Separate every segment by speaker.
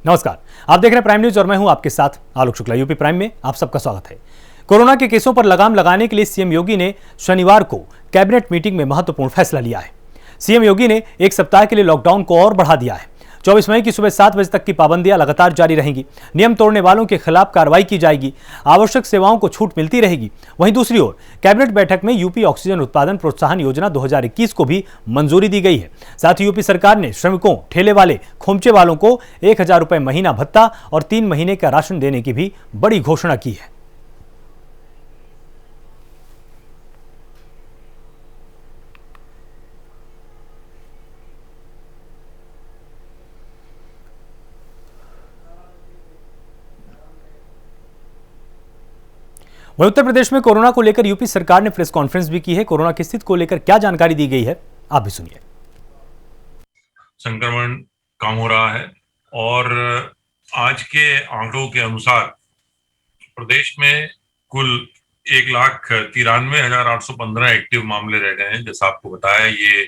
Speaker 1: नमस्कार, आप देख रहे हैं प्राइम न्यूज और मैं हूं आपके साथ आलोक शुक्ला। यूपी प्राइम में आप सबका स्वागत है। कोरोना के केसों पर लगाम लगाने के लिए सीएम योगी ने शनिवार को कैबिनेट मीटिंग में महत्वपूर्ण फैसला लिया है। सीएम योगी ने एक सप्ताह के लिए लॉकडाउन को और बढ़ा दिया है। 24 मई की सुबह 7 बजे तक की पाबंदियां लगातार जारी रहेंगी। नियम तोड़ने वालों के खिलाफ कार्रवाई की जाएगी। आवश्यक सेवाओं को छूट मिलती रहेगी। वहीं दूसरी ओर कैबिनेट बैठक में यूपी ऑक्सीजन उत्पादन प्रोत्साहन योजना 2021 को भी मंजूरी दी गई है। साथ ही यूपी सरकार ने श्रमिकों, ठेले वाले, खोमचे वालों को 1000 रुपए महीना भत्ता और 3 महीने का राशन देने की भी बड़ी घोषणा की है। वहीं उत्तर प्रदेश में कोरोना को लेकर यूपी सरकार ने प्रेस कॉन्फ्रेंस भी की है। कोरोना की स्थिति को लेकर क्या जानकारी दी गई है, आप भी सुनिए।
Speaker 2: संक्रमण कम हो रहा है और आज के आंकड़ों के अनुसार प्रदेश में कुल 1,93,815 एक्टिव मामले रह गए हैं। जैसा आपको बताया, ये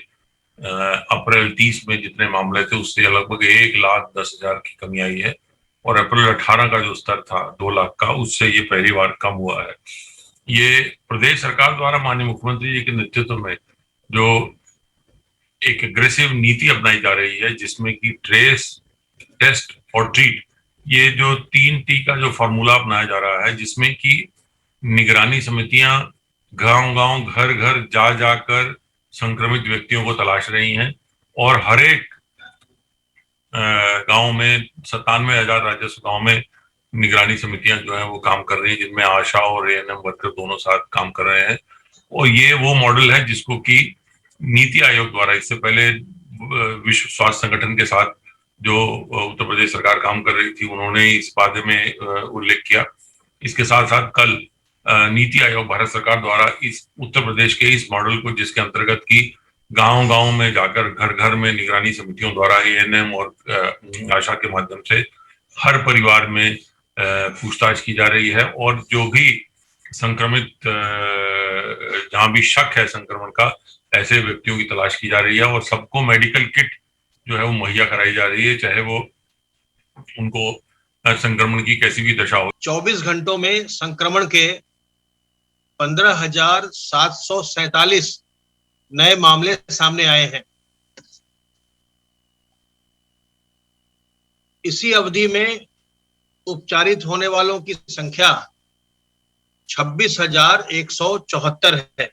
Speaker 2: अप्रैल 30 में जितने मामले थे उससे लगभग 1,10,000 की कमी आई है और अप्रैल 18 का जो स्तर था 2 लाख का, उससे ये पहली बार कम हुआ है। ये प्रदेश सरकार द्वारा माननीय मुख्यमंत्री जी के नेतृत्व में जो एक एग्रेसिव नीति अपनाई जा रही है, जिसमें कि ट्रेस, टेस्ट और ट्रीट, ये जो 3T का जो फॉर्मूला अपनाया जा रहा है, जिसमें कि निगरानी समितियां गांव-गांव, घर-घर जा जाकर संक्रमित व्यक्तियों को तलाश रही हैं और हर एक गांव में 97,000 राजस्व गांव में निगरानी समितियां जो है वो काम कर रही हैं, जिनमें आशा और एएनएम वर्कर दोनों साथ काम कर रहे हैं। और ये वो मॉडल है जिसको कि नीति आयोग द्वारा इससे पहले विश्व स्वास्थ्य संगठन के साथ जो उत्तर प्रदेश सरकार काम कर रही थी, उन्होंने इस बारे में उल्लेख किया। इसके साथ साथ कल नीति आयोग भारत सरकार द्वारा इस उत्तर प्रदेश के इस मॉडल को, जिसके अंतर्गत की गांव-गांव में जाकर घर-घर में निगरानी समितियों द्वारा एएनएम और आशा के माध्यम से हर परिवार में पूछताछ की जा रही है और जो भी संक्रमित, जहां भी शक है संक्रमण का, ऐसे व्यक्तियों की तलाश की जा रही है और सबको मेडिकल किट जो है वो मुहैया कराई जा रही है, चाहे वो उनको संक्रमण की कैसी भी दशा हो।
Speaker 3: 24 घंटों में संक्रमण के 15,747 नए मामले सामने आए हैं। इसी अवधि में उपचारित होने वालों की संख्या 26,174 है।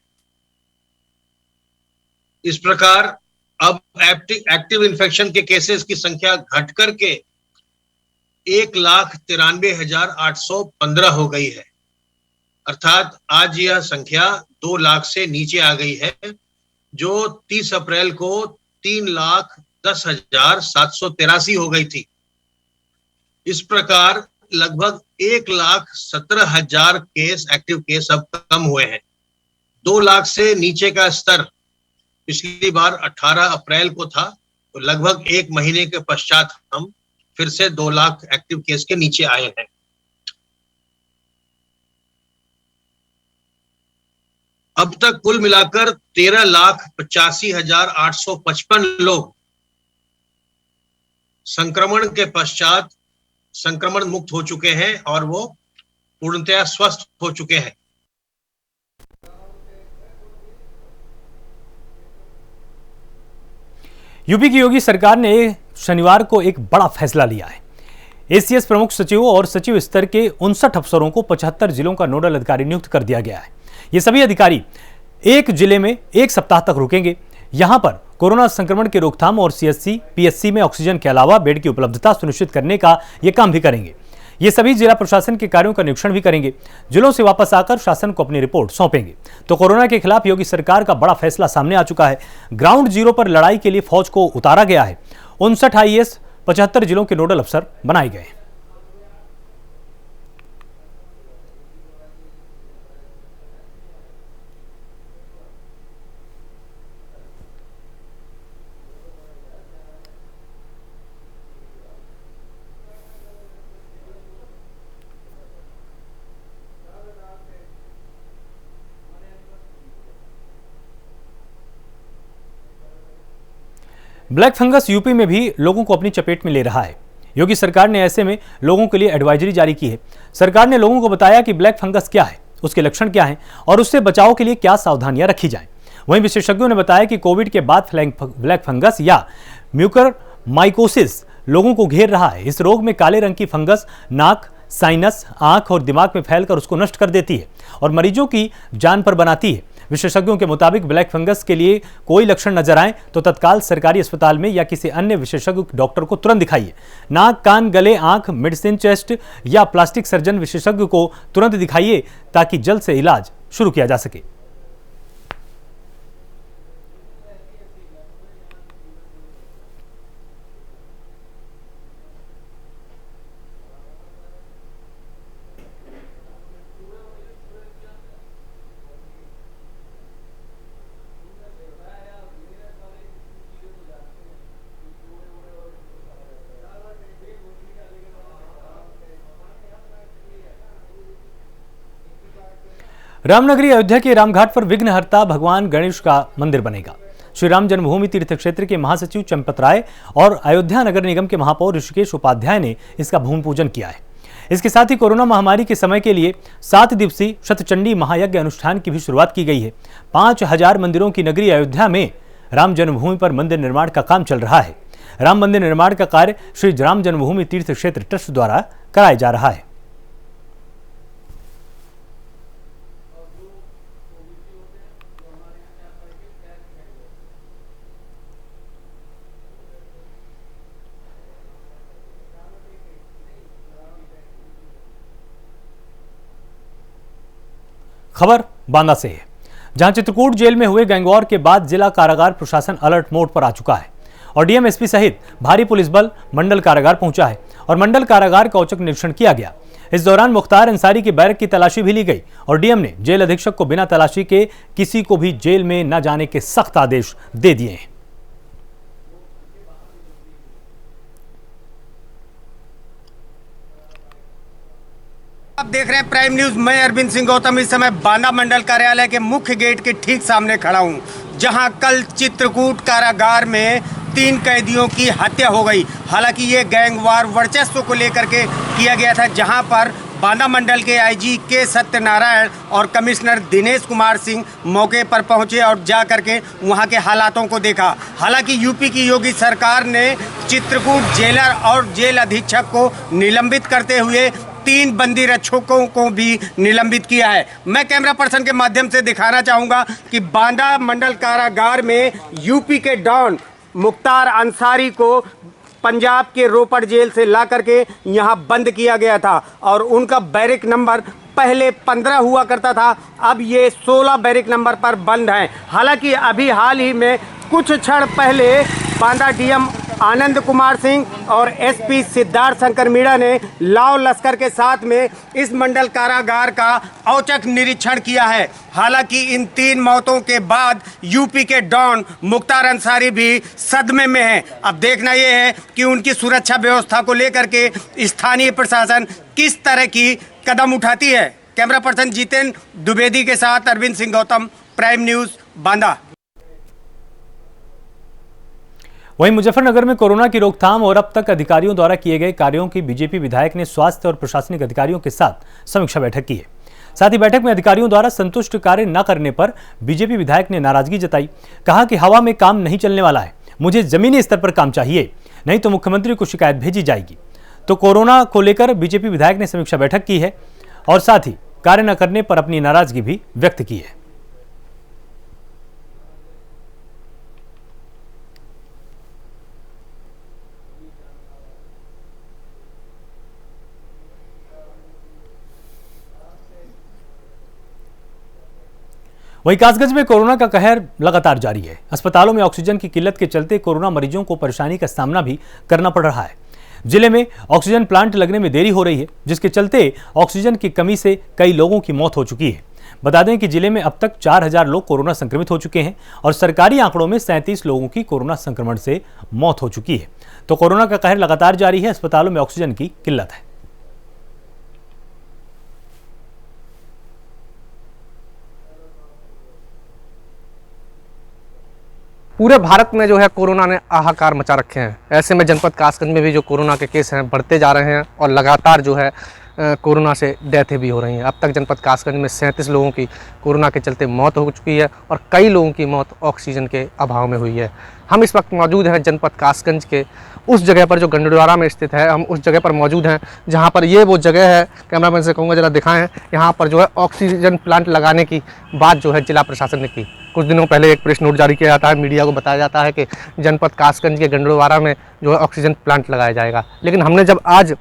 Speaker 3: इस प्रकार अब एक्टिव इन्फेक्शन के केसेस की संख्या घट करके 1,93,815 हो गई है। अर्थात आज यह संख्या 2 लाख से नीचे आ गई है, जो 30 अप्रैल को 3,10,783 हो गई थी। इस प्रकार लगभग 1,17,000 केस, एक्टिव केस अब कम हुए हैं। 2 लाख से नीचे का स्तर पिछली बार 18 अप्रैल को था, तो लगभग 1 महीने के पश्चात हम फिर से 2 लाख एक्टिव केस के नीचे आए हैं। अब तक कुल मिलाकर 13,85,855 लोग संक्रमण के पश्चात संक्रमण मुक्त हो चुके हैं और वो पूर्णतया स्वस्थ हो चुके हैं।
Speaker 1: यूपी की योगी सरकार ने शनिवार को एक बड़ा फैसला लिया है। एसीएस प्रमुख सचिवों और सचिव स्तर के 59 अफसरों को 75 जिलों का नोडल अधिकारी नियुक्त कर दिया गया है। ये सभी अधिकारी एक जिले में 1 सप्ताह तक रुकेंगे। यहां पर कोरोना संक्रमण की रोकथाम और सीएचसी, पीएचसी में ऑक्सीजन के अलावा बेड की उपलब्धता सुनिश्चित करने का ये काम भी करेंगे। ये सभी जिला प्रशासन के कार्यों का निरीक्षण भी करेंगे। जिलों से वापस आकर शासन को अपनी रिपोर्ट सौंपेंगे। तो कोरोना के खिलाफ योगी सरकार का बड़ा फैसला सामने आ चुका है। ग्राउंड जीरो पर लड़ाई के लिए फौज को उतारा गया है। 59 आईएएस 75 जिलों के नोडल अफसर बनाए गए। ब्लैक फंगस यूपी में भी लोगों को अपनी चपेट में ले रहा है। योगी सरकार ने ऐसे में लोगों के लिए एडवाइजरी जारी की है। सरकार ने लोगों को बताया कि ब्लैक फंगस क्या है, उसके लक्षण क्या हैं और उससे बचाव के लिए क्या सावधानियां रखी जाएं। वहीं विशेषज्ञों ने बताया कि कोविड के बाद ब्लैक फंगस या म्यूकरमाइकोसिस लोगों को घेर रहा है। इस रोग में काले रंग की फंगस नाक, साइनस, आंख और दिमाग में फैलकर उसको नष्ट कर देती है और मरीजों की जान पर बनाती है। विशेषज्ञों के मुताबिक ब्लैक फंगस के लिए कोई लक्षण नजर आए तो तत्काल सरकारी अस्पताल में या किसी अन्य विशेषज्ञ डॉक्टर को तुरंत दिखाइए। नाक, कान, गले, आंख, मेडिसिन चेस्ट या प्लास्टिक सर्जन विशेषज्ञ को तुरंत दिखाइए ताकि जल्द से इलाज शुरू किया जा सके। रामनगरी अयोध्या के रामघाट पर विघ्नहर्ता भगवान गणेश का मंदिर बनेगा। श्री राम जन्मभूमि तीर्थ क्षेत्र के महासचिव चंपत राय और अयोध्या नगर निगम के महापौर ऋषिकेश उपाध्याय ने इसका भूमि पूजन किया है। इसके साथ ही कोरोना महामारी के समय के लिए 7 दिवसीय शतचंडी महायज्ञ अनुष्ठान की भी शुरुआत की गई है। 5000 मंदिरों की नगरी अयोध्या में राम जन्मभूमि पर मंदिर निर्माण का काम चल रहा है। राम मंदिर निर्माण का कार्य श्री राम जन्मभूमि तीर्थ क्षेत्र ट्रस्ट द्वारा कराया जा रहा है। खबर बांदा से है, जहां चित्रकूट जेल में हुए गैंगवॉर के बाद जिला कारागार प्रशासन अलर्ट मोड पर आ चुका है और डीएम-एसपी सहित भारी पुलिस बल मंडल कारागार पहुंचा है और मंडल कारागार का औचक निरीक्षण किया गया। इस दौरान मुख्तार अंसारी की बैरक की तलाशी भी ली गई और डीएम ने जेल अधीक्षक को बिना तलाशी के किसी को भी जेल में न जाने के सख्त आदेश दे दिए हैं।
Speaker 4: आप देख रहे हैं प्राइम न्यूज। मैं अरविंद सिंह गौतम इस समय बांदा मंडल कार्यालय के मुख्य गेट के ठीक सामने खड़ा हूं, जहां कल चित्रकूट कारागार में 3 कैदियों की हत्या हो गई। हालांकि ये गैंगवार वर्चस्व को लेकर के किया गया था, जहां पर बांदा मंडल के आईजी के सत्यनारायण और कमिश्नर दिनेश कुमार सिंह मौके पर पहुंचे और जा करके वहां के हालातों को देखा। हालांकि यूपी की योगी सरकार ने चित्रकूट जेलर और जेल अधीक्षक को निलंबित करते हुए 3 बंदी रक्षकों को भी निलंबित किया है। मैं कैमरा पर्सन के माध्यम से दिखाना चाहूँगा कि बांदा मंडल कारागार में यूपी के डॉन मुख्तार अंसारी को पंजाब के रोपड़ जेल से ला करके यहाँ बंद किया गया था और उनका बैरिक नंबर पहले 15 हुआ करता था, अब ये 16 बैरिक नंबर पर बंद है। हालांकि अभी हाल ही में कुछ क्षण पहले बांदा डीएम आनंद कुमार सिंह और एसपी सिद्धार्थ शंकर मीणा ने लाव लश्कर के साथ में इस मंडल कारागार का औचक निरीक्षण किया है। हालांकि इन 3 मौतों के बाद यूपी के डॉन मुख्तार अंसारी भी सदमे में हैं। अब देखना यह है कि उनकी सुरक्षा व्यवस्था को लेकर के स्थानीय प्रशासन किस तरह की कदम उठाती है। कैमरा पर्सन जितेंद्र द्विवेदी के साथ अरविंद सिंह गौतम, प्राइम न्यूज, बांदा।
Speaker 1: वहीं मुजफ्फरनगर में कोरोना की रोकथाम और अब तक अधिकारियों द्वारा किए गए कार्यों की बीजेपी विधायक ने स्वास्थ्य और प्रशासनिक अधिकारियों के साथ समीक्षा बैठक की है। साथ ही बैठक में अधिकारियों द्वारा संतुष्ट कार्य न करने पर बीजेपी विधायक ने नाराजगी जताई। कहा कि हवा में काम नहीं चलने वाला है, मुझे जमीनी स्तर पर काम चाहिए, नहीं तो मुख्यमंत्री को शिकायत भेजी जाएगी। तो कोरोना को लेकर बीजेपी विधायक ने समीक्षा बैठक की है और साथ ही कार्य न करने पर अपनी नाराजगी भी व्यक्त की है। वहीं कासगंज में कोरोना का कहर लगातार जारी है। अस्पतालों में ऑक्सीजन की किल्लत के चलते कोरोना मरीजों को परेशानी का सामना भी करना पड़ रहा है। जिले में ऑक्सीजन प्लांट लगने में देरी हो रही है, जिसके चलते ऑक्सीजन की कमी से कई लोगों की मौत हो चुकी है। बता दें कि जिले में अब तक 4000 लोग कोरोना संक्रमित हो चुके हैं और सरकारी आंकड़ों में 37 लोगों की कोरोना संक्रमण से मौत हो चुकी है। तो कोरोना का कहर लगातार जारी है, अस्पतालों में ऑक्सीजन की किल्लत है।
Speaker 5: पूरे भारत में जो है कोरोना ने हाहाकार मचा रखे हैं। ऐसे में जनपद कासगंज में भी जो कोरोना के केस हैं बढ़ते जा रहे हैं और लगातार जो है कोरोना से डेथें भी हो रही हैं। अब तक जनपद कासगंज में 37 लोगों की कोरोना के चलते मौत हो चुकी है और कई लोगों की मौत ऑक्सीजन के अभाव में हुई है। हम इस वक्त मौजूद हैं जनपद कासगंज के उस जगह पर जो गंडोद्वारा में स्थित है। हम उस जगह पर मौजूद हैं जहां पर ये वो जगह है, कैमरामैन से कहूँगा ज़रा दिखाएं, यहाँ पर जो है ऑक्सीजन प्लांट लगाने की बात जो है जिला प्रशासन ने की। कुछ दिनों पहले एक प्रेस नोट जारी किया जाता है, मीडिया को बताया जाता है कि जनपद कासगंज के गंडोद्वारा में जो है ऑक्सीजन प्लांट लगाया जाएगा। लेकिन हमने जब आज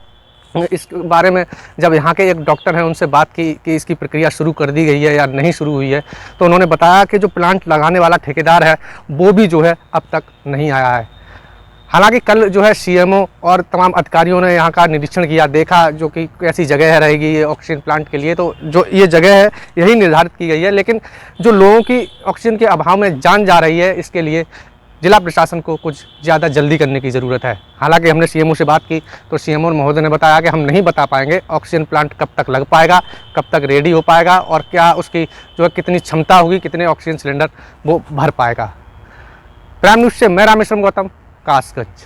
Speaker 5: इस बारे में जब यहाँ के एक डॉक्टर हैं उनसे बात की कि इसकी प्रक्रिया शुरू कर दी गई है या नहीं शुरू हुई है, तो उन्होंने बताया कि जो प्लांट लगाने वाला ठेकेदार है वो भी जो है अब तक नहीं आया है। हालांकि कल जो है सीएमओ और तमाम अधिकारियों ने यहाँ का निरीक्षण किया, देखा जो कि कैसी जगह रहेगी ये ऑक्सीजन प्लांट के लिए। तो जो ये जगह है यही निर्धारित की गई है, लेकिन जो लोगों की ऑक्सीजन के अभाव में जान जा रही है, इसके लिए जिला प्रशासन को कुछ ज़्यादा जल्दी करने की ज़रूरत है। हालांकि हमने सीएमओ से बात की तो सीएमओ महोदय ने बताया कि हम नहीं बता पाएंगे ऑक्सीजन प्लांट कब तक लग पाएगा, कब तक रेडी हो पाएगा और क्या उसकी जो है कितनी क्षमता होगी, कितने ऑक्सीजन सिलेंडर वो भर पाएगा। प्राइम न्यूज़ से मैं रामेश्वरम गौतम, कासगंज।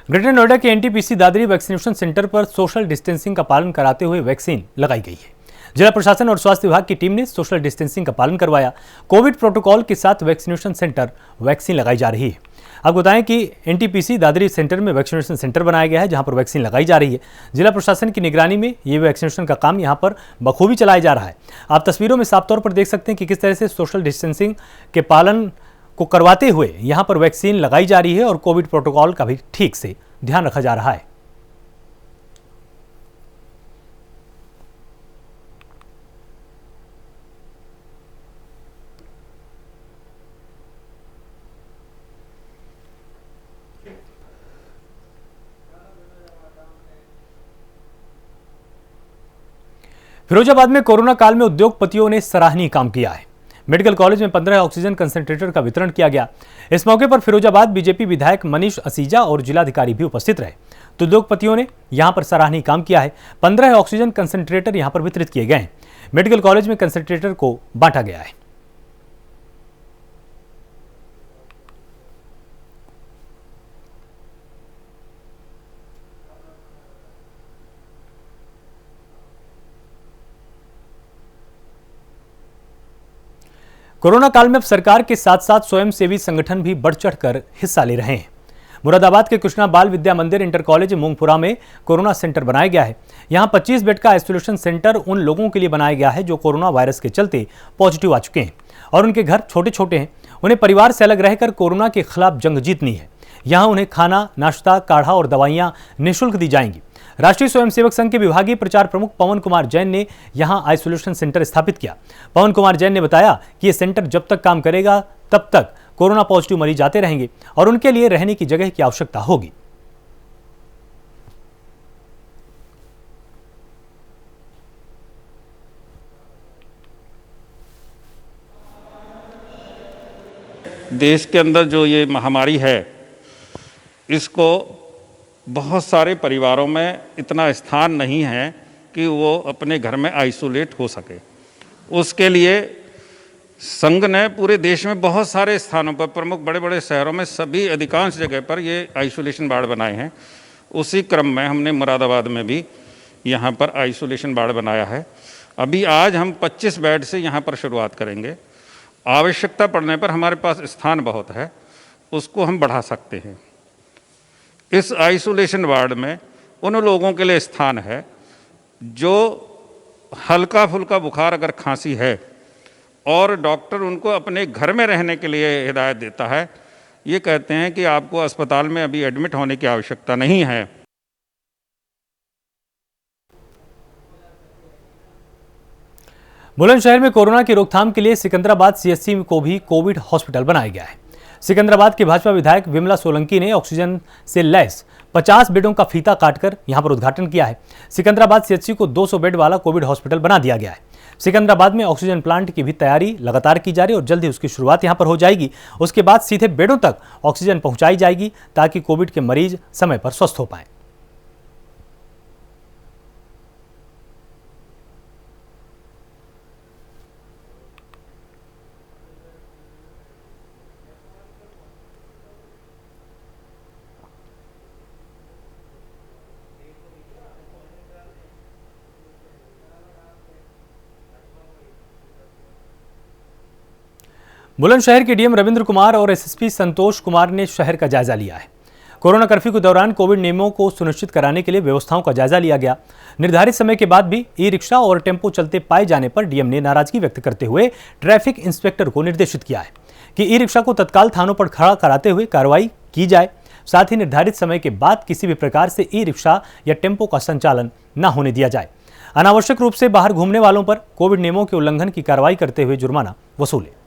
Speaker 1: ग्रेटर नोएडा के एनटीपीसी दादरी वैक्सीनेशन सेंटर पर सोशल डिस्टेंसिंग का पालन कराते हुए वैक्सीन लगाई गई है। जिला प्रशासन और स्वास्थ्य विभाग की टीम ने सोशल डिस्टेंसिंग का पालन करवाया। कोविड प्रोटोकॉल के साथ वैक्सीनेशन सेंटर वैक्सीन लगाई जा रही है। आपको बताएं कि एनटीपीसी दादरी सेंटर में वैक्सीनेशन सेंटर बनाया गया है जहां पर वैक्सीन लगाई जा रही है। जिला प्रशासन की निगरानी में ये वैक्सीनेशन का काम यहां पर बखूबी चलाया जा रहा है। आप तस्वीरों में साफ तौर पर देख सकते हैं कि किस तरह से सोशल डिस्टेंसिंग के पालन को करवाते हुए यहां पर वैक्सीन लगाई जा रही है और कोविड प्रोटोकॉल का भी ठीक से ध्यान रखा जा रहा है। फिरोजाबाद में कोरोना काल में उद्योगपतियों ने सराहनीय काम किया है। मेडिकल कॉलेज में 15 ऑक्सीजन कंसंट्रेटर का वितरण किया गया। इस मौके पर फिरोजाबाद बीजेपी विधायक मनीष असीजा और जिलाधिकारी भी उपस्थित रहे। तो उद्योगपतियों ने यहां पर सराहनीय काम किया है। 15 ऑक्सीजन कंसंट्रेटर यहां पर वितरित किए गए हैं। मेडिकल कॉलेज में कंसंट्रेटर को बांटा गया है। कोरोना काल में अब सरकार के साथ साथ स्वयंसेवी संगठन भी बढ़ चढ़कर हिस्सा ले रहे हैं। मुरादाबाद के कृष्णा बाल विद्या मंदिर इंटर कॉलेज मूंगपुरा में कोरोना सेंटर बनाया गया है। यहां 25 बेड का आइसोलेशन सेंटर उन लोगों के लिए बनाया गया है जो कोरोना वायरस के चलते पॉजिटिव आ चुके हैं और उनके घर छोटे छोटे हैं। उन्हें परिवार से अलग रहकर कोरोना के खिलाफ जंग जीतनी है। यहाँ उन्हें खाना, नाश्ता, काढ़ा और दवाइयाँ निःशुल्क दी जाएंगी। राष्ट्रीय स्वयंसेवक संघ के विभागीय प्रचार प्रमुख पवन कुमार जैन ने यहां आइसोलेशन सेंटर स्थापित किया। पवन कुमार जैन ने बताया कि यह सेंटर जब तक काम करेगा तब तक कोरोना पॉजिटिव मरीज आते रहेंगे और उनके लिए रहने की जगह की आवश्यकता होगी।
Speaker 6: देश के अंदर जो ये महामारी है, इसको बहुत सारे परिवारों में इतना स्थान नहीं है कि वो अपने घर में आइसोलेट हो सके। उसके लिए संघ ने पूरे देश में बहुत सारे स्थानों पर, प्रमुख बड़े बड़े शहरों में, सभी अधिकांश जगह पर ये आइसोलेशन वार्ड बनाए हैं। उसी क्रम में हमने मुरादाबाद में भी यहाँ पर आइसोलेशन वार्ड बनाया है। अभी आज हम 25 बेड से यहाँ पर शुरुआत करेंगे। आवश्यकता पड़ने पर हमारे पास स्थान बहुत है, उसको हम बढ़ा सकते हैं। इस आइसोलेशन वार्ड में उन लोगों के लिए स्थान है जो हल्का फुल्का बुखार, अगर खांसी है, और डॉक्टर उनको अपने घर में रहने के लिए हिदायत देता है। ये कहते हैं कि आपको अस्पताल में अभी एडमिट होने की आवश्यकता नहीं है।
Speaker 1: बुलंदशहर में कोरोना की रोकथाम के लिए सिकंदराबाद सीएचसी को भी कोविड हॉस्पिटल बनाया गया है। सिकंदराबाद के भाजपा विधायक विमला सोलंकी ने ऑक्सीजन से लैस 50 बेडों का फीता काटकर यहां पर उद्घाटन किया है। सिकंदराबाद सीएचसी को 200 बेड वाला कोविड हॉस्पिटल बना दिया गया है। सिकंदराबाद में ऑक्सीजन प्लांट की भी तैयारी लगातार की जा रही है और जल्द ही उसकी शुरुआत यहां पर हो जाएगी। उसके बाद सीधे बेडों तक ऑक्सीजन पहुंचाई जाएगी ताकि कोविड के मरीज समय पर स्वस्थ हो पाए। बुलंदशहर के डीएम रविंद्र कुमार और एसएसपी संतोष कुमार ने शहर का जायजा लिया है। कोरोना कर्फ्यू के दौरान कोविड नियमों को सुनिश्चित कराने के लिए व्यवस्थाओं का जायजा लिया गया। निर्धारित समय के बाद भी ई रिक्शा और टेम्पो चलते पाए जाने पर डीएम ने नाराजगी व्यक्त करते हुए ट्रैफिक इंस्पेक्टर को निर्देशित किया है कि ई रिक्शा को तत्काल थानों पर खड़ा कराते हुए कार्रवाई की जाए। साथ ही निर्धारित समय के बाद किसी भी प्रकार से ई रिक्शा या टेम्पो का संचालन न होने दिया जाए। अनावश्यक रूप से बाहर घूमने वालों पर कोविड नियमों के उल्लंघन की कार्रवाई करते हुए जुर्माना वसूले।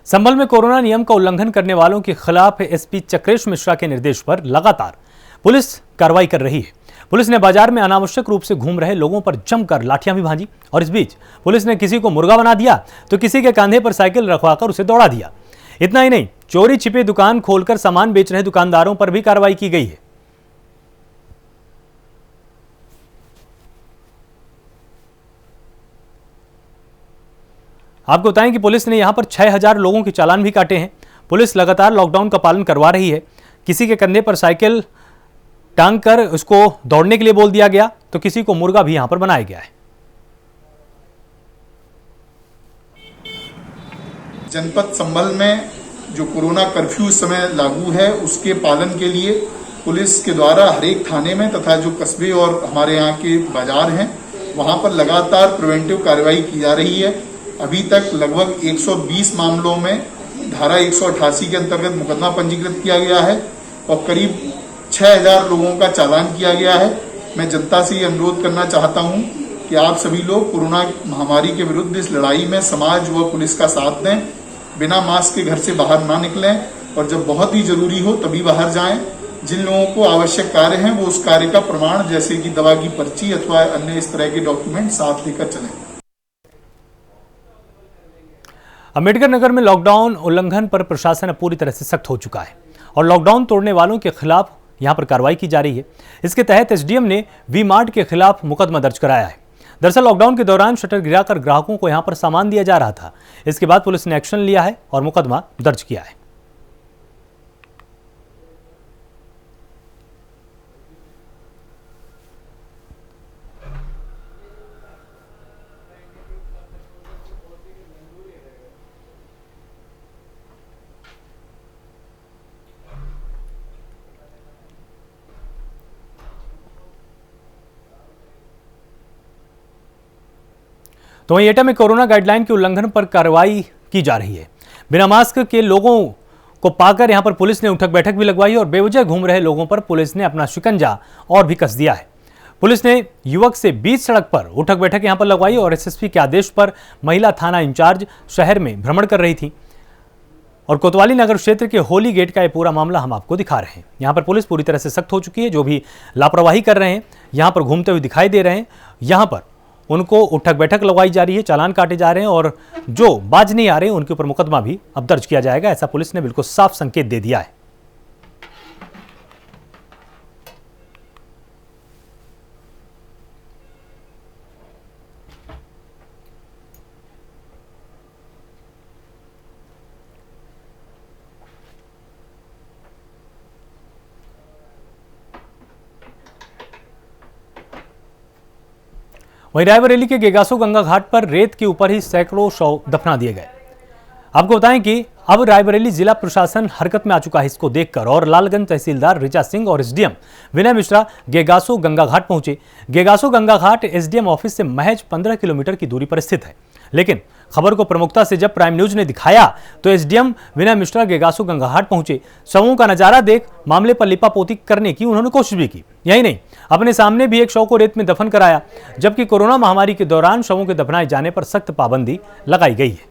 Speaker 1: संभल में कोरोना नियम का उल्लंघन करने वालों के खिलाफ एसपी चक्रेश मिश्रा के निर्देश पर लगातार पुलिस कार्रवाई कर रही है। पुलिस ने बाजार में अनावश्यक रूप से घूम रहे लोगों पर जमकर लाठियां भी भांजी और इस बीच पुलिस ने किसी को मुर्गा बना दिया तो किसी के कंधे पर साइकिल रखवाकर उसे दौड़ा दिया। इतना ही नहीं, चोरी छिपे दुकान खोलकर सामान बेच रहे दुकानदारों पर भी कार्रवाई की गई है। आपको बताएं कि पुलिस ने यहां पर 6000 लोगों के चालान भी काटे हैं। पुलिस लगातार लॉकडाउन का पालन करवा रही है। किसी के कंधे पर साइकिल टांग कर उसको दौड़ने के लिए बोल दिया गया तो किसी को मुर्गा भी यहां पर बनाया गया है।
Speaker 7: जनपद संभल में जो कोरोना कर्फ्यू इस समय लागू है उसके पालन के लिए पुलिस के द्वारा हर एक थाने में तथा जो कस्बे और हमारे यहाँ के बाजार हैं वहां पर लगातार प्रिवेंटिव कार्रवाई की जा रही है। अभी तक लगभग 120 मामलों में धारा 188 के अंतर्गत मुकदमा पंजीकृत किया गया है और करीब 6000 लोगों का चालान किया गया है। मैं जनता से ये अनुरोध करना चाहता हूं कि आप सभी लोग कोरोना महामारी के विरुद्ध इस लड़ाई में समाज व पुलिस का साथ दें। बिना मास्क के घर से बाहर ना निकलें और जब बहुत ही जरूरी हो तभी बाहर जाएं। जिन लोगों को आवश्यक कार्य हैं वो उस कार्य का प्रमाण जैसे कि दवा की पर्ची अथवा अन्य इस तरह के डॉक्यूमेंट साथ लेकर चलें।
Speaker 1: अंबेडकर नगर में लॉकडाउन उल्लंघन पर प्रशासन पूरी तरह से सख्त हो चुका है और लॉकडाउन तोड़ने वालों के खिलाफ यहां पर कार्रवाई की जा रही है। इसके तहत एसडीएम ने वी मार्ट के खिलाफ मुकदमा दर्ज कराया है। दरअसल लॉकडाउन के दौरान शटर गिराकर ग्राहकों को यहां पर सामान दिया जा रहा था। इसके बाद पुलिस ने एक्शन लिया है और मुकदमा दर्ज किया है। तो वहीं एटा में कोरोना गाइडलाइन के उल्लंघन पर कार्रवाई की जा रही है। बिना मास्क के लोगों को पाकर यहां पर पुलिस ने उठक बैठक भी लगवाई और बेवजह घूम रहे लोगों पर पुलिस ने अपना शिकंजा और भी कस दिया है। पुलिस ने युवक से बीच सड़क पर उठक बैठक यहां पर लगवाई और एसएसपी के आदेश पर महिला थाना इंचार्ज शहर में भ्रमण कर रही थी। और कोतवाली नगर क्षेत्र के होली गेट का ये पूरा मामला हम आपको दिखा रहे हैं। यहाँ पर पुलिस पूरी तरह से सख्त हो चुकी है। जो भी लापरवाही कर रहे हैं, यहाँ पर घूमते हुए दिखाई दे रहे हैं, यहाँ पर उनको उठक बैठक लगवाई जा रही है, चालान काटे जा रहे हैं और जो बाज नहीं आ रहे हैं उनके ऊपर मुकदमा भी अब दर्ज किया जाएगा। ऐसा पुलिस ने बिल्कुल साफ संकेत दे दिया है। वहीं रायबरेली के गेगासो गंगा घाट पर रेत के ऊपर ही सैकड़ों शव दफना दिए गए। आपको बताएं कि अब रायबरेली जिला प्रशासन हरकत में आ चुका है इसको देखकर और लालगंज तहसीलदार ऋचा सिंह और एसडीएम विनय मिश्रा गेगासो गंगा घाट पहुंचे। गेगासो गंगा घाट एसडीएम ऑफिस से महज 15 किलोमीटर की दूरी पर स्थित है। लेकिन खबर को प्रमुखता से जब प्राइम न्यूज ने दिखाया तो एसडीएम विनय मिश्रा गेगासो गंगा घाट पहुंचे। शवों का नजारा देख मामले पर लिपापोती करने की उन्होंने कोशिश भी की। यही नहीं, अपने सामने भी एक शव को रेत में दफन कराया, जबकि कोरोना महामारी के दौरान शवों के दफनाए जाने पर सख्त पाबंदी लगाई गई है।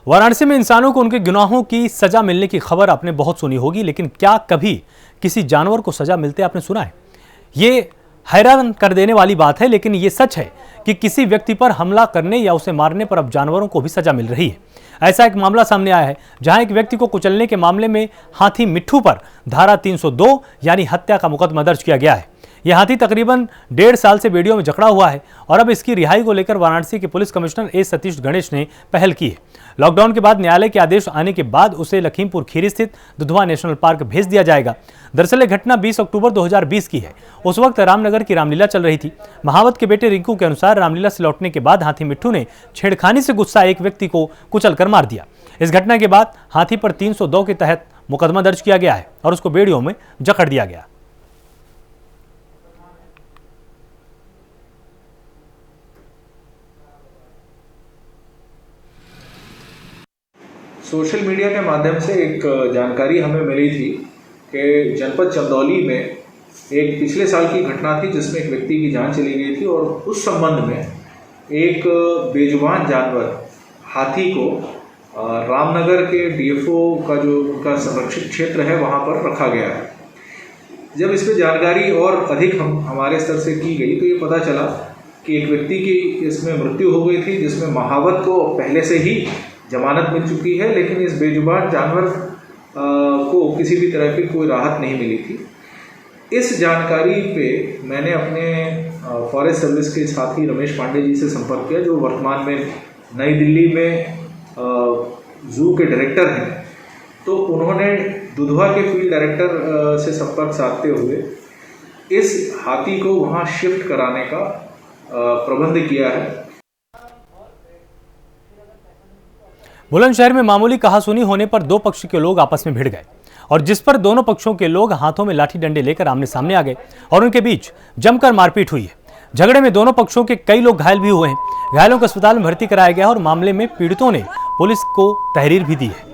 Speaker 1: वाराणसी में इंसानों को उनके गुनाहों की सजा मिलने की खबर आपने बहुत सुनी होगी, लेकिन क्या कभी किसी जानवर को सजा मिलते आपने सुना है? ये हैरान कर देने वाली बात है, लेकिन ये सच है कि किसी व्यक्ति पर हमला करने या उसे मारने पर अब जानवरों को भी सजा मिल रही है। ऐसा एक मामला सामने आया है जहां एक व्यक्ति को कुचलने के मामले में हाथी मिट्ठू पर धारा 302 यानी हत्या का मुकदमा दर्ज किया गया है। यह हाथी तकरीबन 1.5 साल से बेड़ियों में जकड़ा हुआ है और अब इसकी रिहाई को लेकर वाराणसी के पुलिस कमिश्नर ए सतीश गणेश ने पहल की है। लॉकडाउन के बाद न्यायालय के आदेश आने के बाद उसे लखीमपुर खीरी स्थित दुधवा नेशनल पार्क भेज दिया जाएगा। दरअसल यह घटना 20 अक्टूबर 2020 की है। उस वक्त रामनगर की रामलीला चल रही थी। महावत के बेटे रिंकू के अनुसार रामलीला से लौटने के बाद हाथी मिट्ठू ने छेड़खानी से गुस्सा एक व्यक्ति को कुचलकर मार दिया। इस घटना के बाद हाथी पर 302 के तहत मुकदमा दर्ज किया गया है और उसको बेड़ियों में जकड़ दिया गया।
Speaker 8: सोशल मीडिया के माध्यम से एक जानकारी हमें मिली थी कि जनपद चंदौली में एक पिछले साल की घटना थी जिसमें एक व्यक्ति की जान चली गई थी और उस संबंध में एक बेजुबान जानवर हाथी को रामनगर के डीएफओ का जो उनका संरक्षित क्षेत्र है वहाँ पर रखा गया है। जब इस पर जानकारी और अधिक हमारे स्तर से की गई तो ये पता चला कि एक व्यक्ति की इसमें मृत्यु हो गई थी, जिसमें महावत को पहले से ही जमानत मिल चुकी है, लेकिन इस बेजुबान जानवर को किसी भी तरह की कोई राहत नहीं मिली थी। इस जानकारी पे मैंने अपने फॉरेस्ट सर्विस के साथी रमेश पांडे जी से संपर्क किया, जो वर्तमान में नई दिल्ली में जू के डायरेक्टर हैं। तो उन्होंने दुधवा के फील्ड डायरेक्टर से संपर्क साधते हुए इस हाथी को वहाँ शिफ्ट कराने का प्रबंध किया है।
Speaker 1: बुलंदशहर में मामूली कहासुनी होने पर दो पक्ष के लोग आपस में भिड़ गए और जिस पर दोनों पक्षों के लोग हाथों में लाठी डंडे लेकर आमने सामने आ गए और उनके बीच जमकर मारपीट हुई है। झगड़े में दोनों पक्षों के कई लोग घायल भी हुए हैं। घायलों को अस्पताल में भर्ती कराया गया और मामले में पीड़ितों ने पुलिस को तहरीर भी दी है।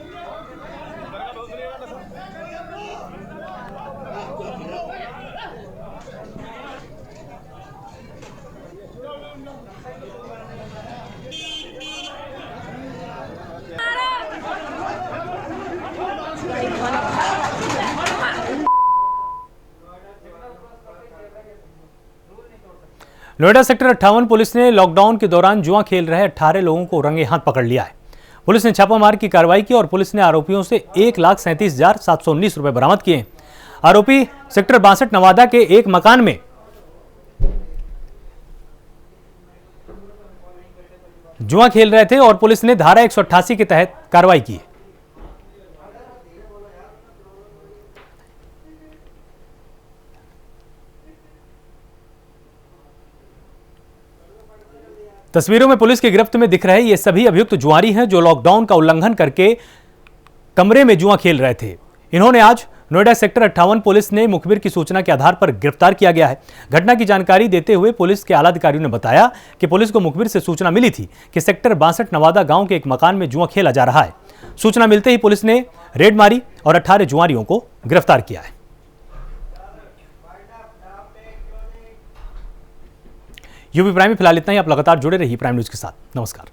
Speaker 1: नोएडा सेक्टर 58 पुलिस ने लॉकडाउन के दौरान जुआ खेल रहे 18 लोगों को रंगे हाथ पकड़ लिया है। पुलिस ने छापामार की कार्रवाई की और पुलिस ने आरोपियों से 1,37,719 रुपए बरामद किए। आरोपी सेक्टर 62 नवादा के एक मकान में जुआ खेल रहे थे और पुलिस ने धारा 188 के तहत कार्रवाई की। तस्वीरों में पुलिस की गिरफ्त में दिख रहे ये सभी अभियुक्त जुआरी हैं जो लॉकडाउन का उल्लंघन करके कमरे में जुआ खेल रहे थे। इन्होंने आज नोएडा सेक्टर 58 पुलिस ने मुखबिर की सूचना के आधार पर गिरफ्तार किया गया है। घटना की जानकारी देते हुए पुलिस के आला अधिकारियों ने बताया कि पुलिस को मुखबिर से सूचना मिली थी कि सेक्टर 62 नवादा गांव के एक मकान में जुआ खेला जा रहा है। सूचना मिलते ही पुलिस ने रेड मारी और 18 जुआरियों को गिरफ्तार किया है। यूपी प्राइम में फिलहाल इतना ही। आप लगातार जुड़े रहिए प्राइम न्यूज के साथ। नमस्कार।